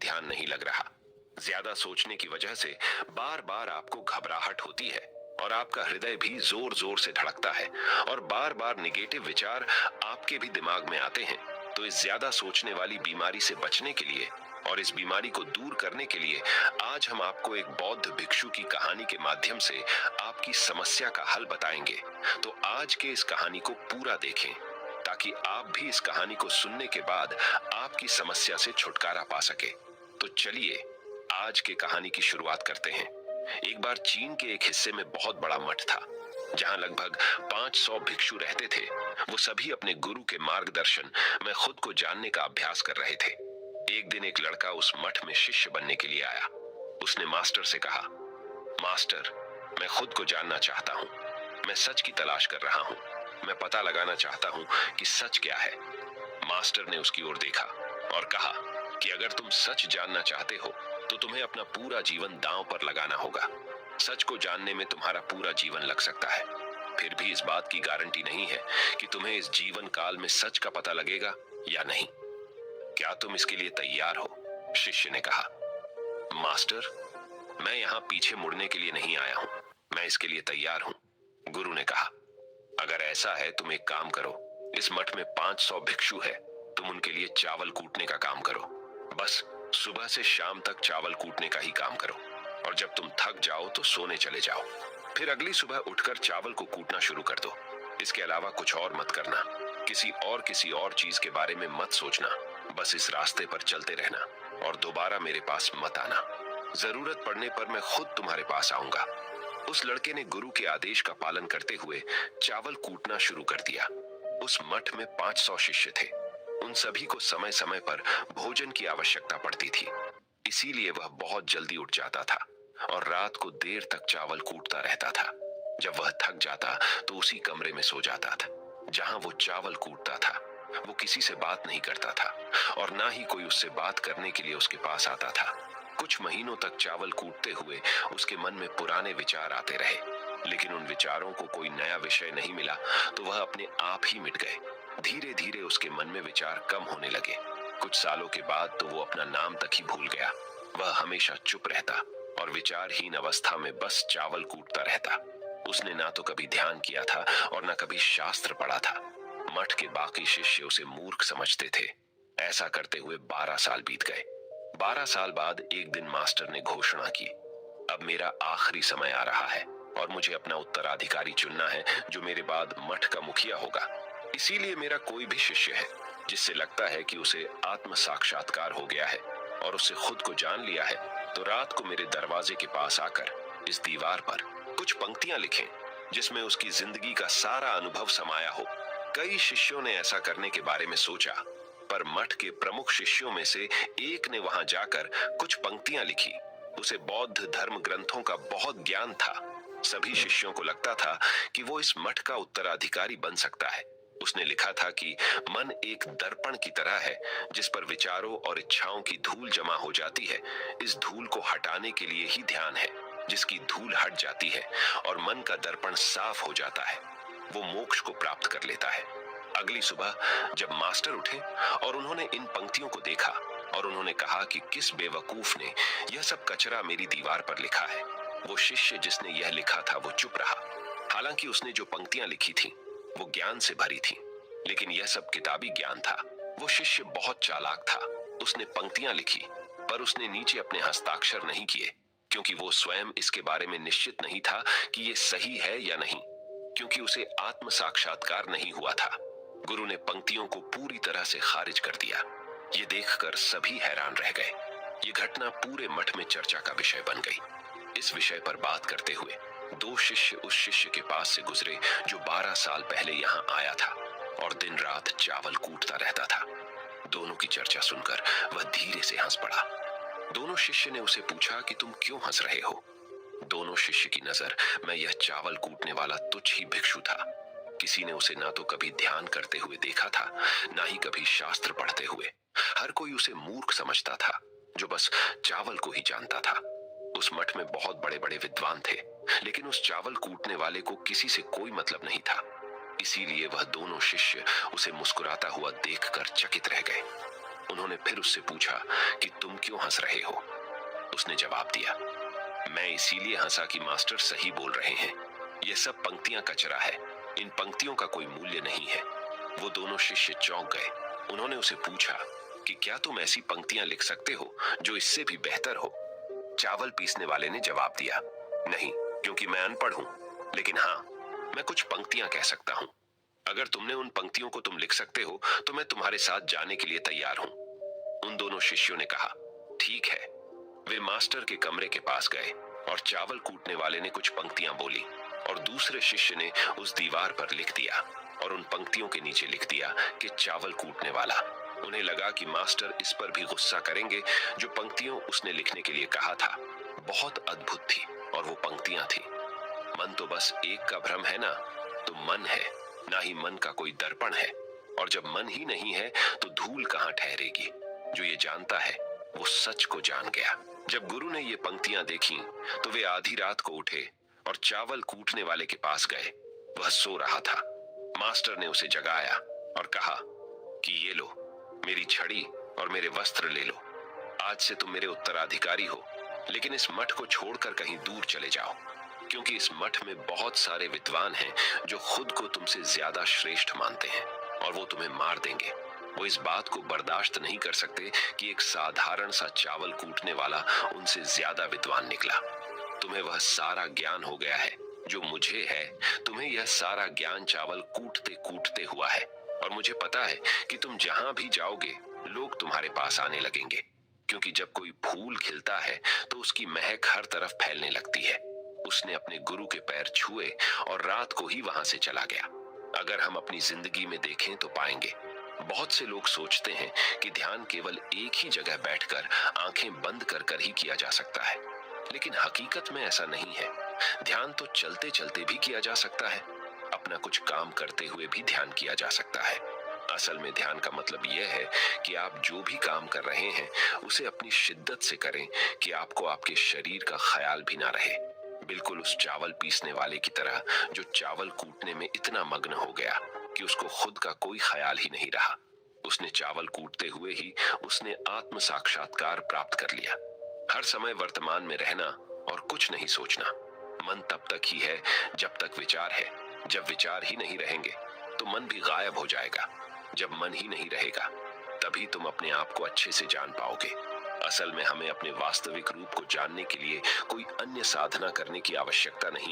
ध्यान नहीं लग रहा। ज्यादा सोचने की वजह से बार बार आपको घबराहट होती है और आपका हृदय भी जोर जोर से धड़कता है और बार बार निगेटिव विचार आपके भी दिमाग में आते हैं। तो इस ज्यादा सोचने वाली बीमारी से बचने के लिए और इस बीमारी को दूर करने के लिए आज हम आपको एक बौद्ध भिक्षु की कहानी के माध्यम से आपकी समस्या का हल बताएंगे। तो आज के इस कहानी को पूरा देखें ताकि आप भी इस कहानी को सुनने के बाद आपकी समस्या से छुटकारा पा सके। तो चलिए आज के कहानी की शुरुआत करते हैं। एक बार चीन के एक हिस्से में बहुत बड़ा मठ था जहां लगभग 500 भिक्षु रहते थे। वो सभी अपने गुरु के मार्गदर्शन में खुद को जानने का अभ्यास कर रहे थे। एक दिन एक लड़का उस मठ में शिष्य बनने के लिए आया। उसने मास्टर से कहा, मास्टर, मैं खुद को जानना चाहता हूँ। मैं सच की तलाश कर रहा हूँ। मैं पता लगाना चाहता हूँ कि सच क्या है। मास्टर ने उसकी ओर देखा और कहा कि अगर तुम सच जानना चाहते हो तो तुम्हें अपना पूरा जीवन दांव पर लगाना होगा। सच को जानने में तुम्हारा पूरा जीवन लग सकता है। फिर भी इस बात की गारंटी नहीं है कि तुम्हें इस जीवन काल में सच का पता लगेगा या नहीं। क्या तुम इसके लिए तैयार हो? शिष्य ने कहा। मास्टर, मैं यहाँ पीछे मुड़ने के लिए नहीं आया हूँ। मैं इसके लिए तैयार हूँ। गुरु ने कहा, अगर ऐसा है तुम एक काम करो। इस मठ में 500 भिक्षु है। तुम उनके लिए चावल कूटने का काम करो। बस सुबह से शाम तक चावल कूटने का ही काम करो और जब तुम थक जाओ तो सोने चले जाओ। फिर अगली सुबह उठकर चावल को कूटना शुरू कर दो। इसके अलावा कुछ और मत करना। किसी और चीज के बारे में मत सोचना। बस इस रास्ते पर चलते रहना और दोबारा मेरे पास मत आना। जरूरत पड़ने पर मैं खुद तुम्हारे पास आऊंगा। उस लड़के ने गुरु के आदेश का पालन करते हुए चावल कूटना शुरू कर दिया। उस मठ में 500 शिष्य थे। उन सभी को समय समय पर भोजन की आवश्यकता पड़ती थी। इसीलिए वह बहुत जल्दी उठ जाता था और रात को देर तक चावल कूटता रहता था। जब वह थक जाता तो उसी कमरे में सो जाता था जहां वो चावल कूटता था। वो किसी से बात नहीं करता था और ना ही कोई उससे बात करने के लिए उसके पास आता था। कुछ महीनों तक चावल कूटते हुए उसके मन में पुराने विचार आते रहे, लेकिन उन विचारों को कोई नया विषय नहीं मिला तो वह अपने आप ही मिट गए। धीरे धीरे उसके मन में विचार कम होने लगे। कुछ सालों के बाद तो वो अपना नाम तक ही भूल गया। वह हमेशा चुप रहता और विचारहीन अवस्था में बस चावल कूटता रहता। उसने ना तो कभी ध्यान किया था और ना कभी शास्त्र पढ़ा था। मठ के बाकी शिष्य उसे मूर्ख समझते थे। ऐसा करते हुए 12 साल बीत गए। 12 साल बाद एक दिन मास्टर ने घोषणा की, अब मेरा आखिरी समय आ रहा है और मुझे अपना उत्तराधिकारी चुनना है जो मेरे बाद मठ का मुखिया होगा। इसीलिए मेरा कोई भी शिष्य है जिससे लगता है कि उसे आत्म साक्षात्कार हो गया है और उससे खुद को जान लिया है, तो रात को मेरे दरवाजे के पास आकर इस दीवार पर कुछ पंक्तियां लिखें जिसमें उसकी जिंदगी का सारा अनुभव समाया हो। कई शिष्यों ने ऐसा करने के बारे में सोचा, पर मठ के प्रमुख शिष्यों में से एक ने वहां जाकर कुछ पंक्तियां लिखी। उसे बौद्ध धर्म ग्रंथों का बहुत ज्ञान था। सभी शिष्यों को लगता था कि वो इस मठ का उत्तराधिकारी बन सकता है। उसने लिखा था कि मन एक दर्पण की तरह है जिस पर विचारों और इच्छाओं की धूल जमा हो जाती है। इस धूल को हटाने के लिए ही ध्यान है। जिसकी धूल हट जाती है और मन का दर्पण साफ हो जाता है, वो मोक्ष को प्राप्त कर लेता है। अगली सुबह जब मास्टर उठे और उन्होंने इन पंक्तियों को देखा और उन्होंने कहा कि किस बेवकूफ ने यह सब कचरा मेरी दीवार पर लिखा है। वो शिष्य जिसने यह लिखा था वो चुप रहा। हालांकि उसने जो पंक्तियां लिखी थी वो ज्ञान से भरी थी, लेकिन यह सब किताबी ज्ञान था। वो शिष्य बहुत चालाक था। उसने पंक्तियां लिखी पर उसने नीचे अपने हस्ताक्षर नहीं किए, क्योंकि वो स्वयं इसके बारे में निश्चित नहीं था कि ये सही है या नहीं, क्योंकि उसे आत्म साक्षात्कार नहीं हुआ था। गुरु ने पंक्तियों को पूरी तरह से खारिज कर दिया। ये देखकर सभी हैरान रह गए। ये घटना पूरे मठ में चर्चा का विषय बन गई। इस विषय पर बात करते हुए 2 शिष्य उस शिष्य के पास से गुजरे जो 12 साल पहले यहाँ आया था और दिन रात चावल कूटता रहता था। दोनों की चर्चा सुनकर वह धीरे से हंस पड़ा। दोनों शिष्य ने उसे पूछा कि तुम क्यों हंस रहे हो? दोनों शिष्य की नजर में यह चावल कूटने वाला तुच्छ ही भिक्षु था। किसी ने उसे ना तो कभी ध्यान करते हुए देखा था, ना ही कभी शास्त्र पढ़ते हुए। हर कोई उसे मूर्ख समझता था जो बस चावल को ही जानता था। उस मठ में बहुत बड़े बड़े विद्वान थे, लेकिन उस चावल कूटने वाले को किसी से कोई मतलब नहीं था। इसीलिए वह दोनों शिष्य उसे मुस्कुराता हुआ देखकर चकित रह गए। उन्होंने फिर उससे पूछा कि तुम क्यों हंस रहे हो। उसने जवाब दिया, मैं इसीलिए हंसा कि मास्टर सही बोल रहे हैं। ये सब पंक्तियां कचरा है, इन पंक्तियों का कोई मूल्य नहीं है। वो दोनों शिष्य चौंक गए। उन्होंने उसे पूछा कि क्या तुम ऐसी पंक्तियां लिख सकते हो जो इससे भी बेहतर हो। चावल पीसने वाले ने जवाब दिया, नहीं, क्योंकि मैं अनपढ़ हूं, लेकिन हाँ, मैं कुछ पंक्तियां कह सकता हूं। अगर तुमने उन पंक्तियों को तुम लिख सकते हो तो मैं तुम्हारे साथ जाने के लिए तैयार हूं। उन दोनों शिष्यों ने कहा, ठीक है। वे मास्टर के कमरे के पास गए और चावल कूटने वाले ने कुछ पंक्तियां बोली और दूसरे शिष्य ने उस दीवार पर लिख दिया और उन पंक्तियों के नीचे लिख दिया कि चावल कूटने वाला। उन्हें लगा कि मास्टर इस पर भी गुस्सा करेंगे। जो पंक्तियों उसने लिखने के लिए कहा था बहुत अद्भुत थी और वो पंक्तियां थी, मन तो बस एक का भ्रम है ना, तो मन है, ना ही मन का कोई दर्पण है। और जब मन ही नहीं है तो धूल कहां ठहरेगी। जो ये जानता है वो सच को जान गया। जब गुरु ने ये पंक्तियां देखी तो वे आधी रात को उठे और चावल कूटने वाले के पास गए। वह सो रहा था। मास्टर ने उसे जगाया और कहा कि ये लो, मेरी छड़ी और मेरे वस्त्र ले लो। आज से तुम मेरे उत्तराधिकारी हो, लेकिन इस मठ को छोड़कर कहीं दूर चले जाओ, क्योंकि इस मठ में बहुत सारे विद्वान हैं जो खुद को तुमसे ज्यादा श्रेष्ठ मानते हैं और वो तुम्हें मार देंगे। वो इस बात को बर्दाश्त नहीं कर सकते कि एक साधारण सा चावल कूटने वाला उनसे ज्यादा विद्वान निकला। तुम्हें वह सारा ज्ञान हो गया है जो मुझे है। तुम्हें यह सारा ज्ञान चावल कूटते कूटते हुआ है और मुझे पता है कि तुम जहां भी जाओगे लोग तुम्हारे पास आने लगेंगे, क्योंकि जब कोई फूल खिलता है तो उसकी महक हर तरफ फैलने लगती है। उसने अपने गुरु के पैर छुए और रात को ही वहां से चला गया। अगर हम अपनी जिंदगी में देखें तो पाएंगे बहुत से लोग सोचते हैं कि ध्यान केवल एक ही जगह बैठकर आंखें बंद कर कर ही किया जा सकता है, लेकिन हकीकत में ऐसा नहीं है। ध्यान तो चलते चलते भी किया जा सकता है, अपना कुछ काम करते हुए भी ध्यान किया जा सकता है। असल में ध्यान का मतलब यह है कि आप जो भी काम कर रहे हैं उसे अपनी शिद्दत से करें कि आपको आपके शरीर का ख्याल भी ना रहे। बिल्कुल उस चावल पीसने वाले की तरह जो चावल कूटने में इतना मग्न हो गया कि उसको खुद का कोई ख्याल ही नहीं रहा। उसने चावल कूटते हुए ही उसने आत्म साक्षात्कार प्राप्त कर लिया। हर समय वर्तमान में रहना और कुछ नहीं सोचना। मन तब तक ही है जब तक विचार है। जब विचार ही नहीं रहेंगे तो मन भी गायब हो जाएगा। जब मन ही नहीं रहेगा तभी तुम अपने आप को अच्छे से जान पाओगे। असल में हमें अपने वास्तविक रूप को जानने के लिए कोई अन्य साधना करने की आवश्यकता नहीं।